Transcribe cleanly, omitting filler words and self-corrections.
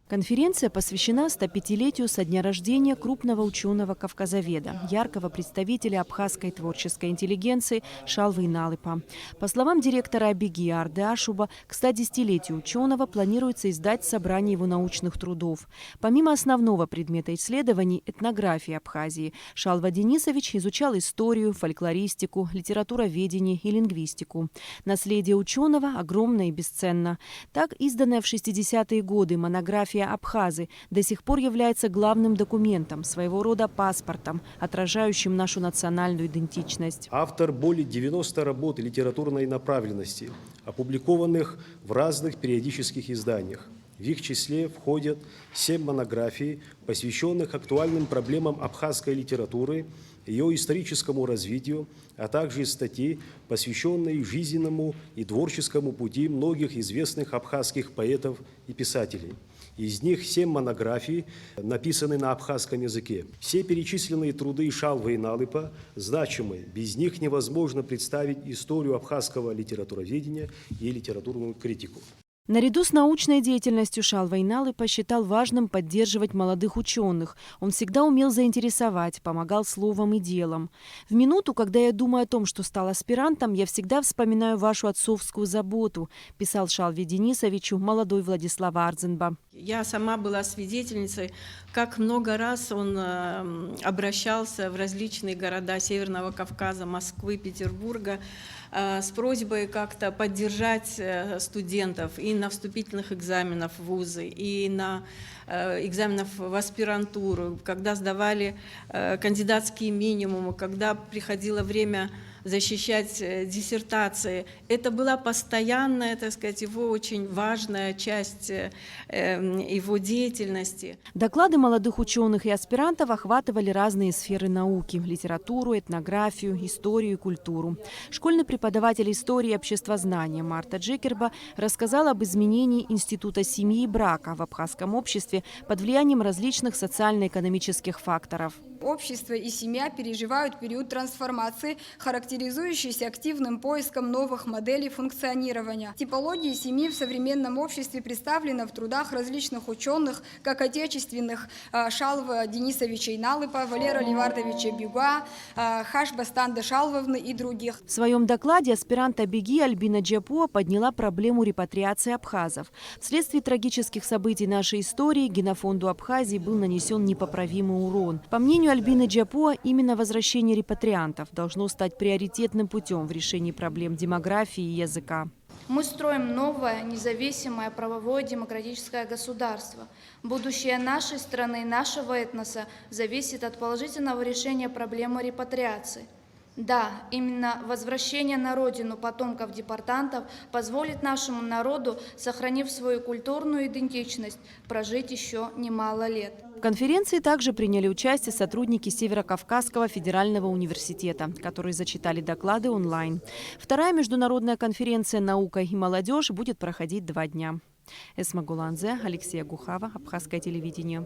Конференция посвящена 105-летию со дня рождения крупного ученого-кавказоведа, яркого представителя абхазской творческой интеллигенции Шалвы Налыпа. По словам директора Абиги Арды Ашуба, к 110-летию ученого планируется издать собрание его научных трудов. Помимо основного предмета исследований – этнографии Абхазии, Шалва Денисович изучал историю, фольклористику, литературоведение и лингвистику. Наследие ученого огромно и бесценно. Так, изданная в 60-е годы монография «Абхазы» до сих пор является главным документом, своего рода паспортом, отражающим нашу национальную идентичность. Автор более 90 работ литературной направленности, опубликованных в разных периодических изданиях. В их числе входят 7 монографий, посвященных актуальным проблемам абхазской литературы, ее историческому развитию, а также статьи, посвященные жизненному и творческому пути многих известных абхазских поэтов и писателей. Из них 7 монографий написаны на абхазском языке. Все перечисленные труды Шалвы и Налыпа значимы. Без них невозможно представить историю абхазского литературоведения и литературную критику. Наряду с научной деятельностью Шалва Налыпа посчитал важным поддерживать молодых ученых. Он всегда умел заинтересовать, помогал словом и делом. В минуту, когда я думаю о том, что стал аспирантом, я всегда вспоминаю вашу отцовскую заботу, писал Шалве Денисовичу молодой Владислав Ардзенба. Я сама была свидетельницей, как много раз он обращался в различные города Северного Кавказа, Москвы, Петербурга с просьбой как-то поддержать студентов и на вступительных экзаменах в вузы, и на экзаменов в аспирантуру, когда сдавали кандидатские минимумы, когда приходило время защищать диссертации. Это была постоянная, так сказать, его очень важная часть его деятельности. Доклады молодых ученых и аспирантов охватывали разные сферы науки – литературу, этнографию, историю и культуру. Школьный преподаватель истории и обществознания Марта Джекерба рассказала об изменении института семьи и брака в абхазском обществе под влиянием различных социально-экономических факторов. Общество и семья переживают период трансформации, характеризующийся активным поиском новых моделей функционирования. Типология семьи в современном обществе представлена в трудах различных ученых, как отечественных Шалва Денисовича Налыпа, Валера Левардовича Бюга, Хашбастанды Шалвовны и других. В своем докладе аспирант Абиги Альбина Джапуа подняла проблему репатриации абхазов. Вследствие трагических событий нашей истории генофонду Абхазии был нанесен непоправимый урон. По мнению Альбины Джапуа, именно возвращение репатриантов должно стать приоритетным путем в решении проблем демографии и языка. Мы строим новое, независимое, правовое, демократическое государство. Будущее нашей страны и нашего этноса зависит от положительного решения проблемы репатриации. Да, именно возвращение на родину потомков депортантов позволит нашему народу, сохранив свою культурную идентичность, прожить еще немало лет. В конференции также приняли участие сотрудники Северо-Кавказского федерального университета, которые зачитали доклады онлайн. Вторая международная конференция «Наука и молодежь» будет проходить 2 дня. Эсма Гуланзе, Алексей Гухава, Абхазское телевидение.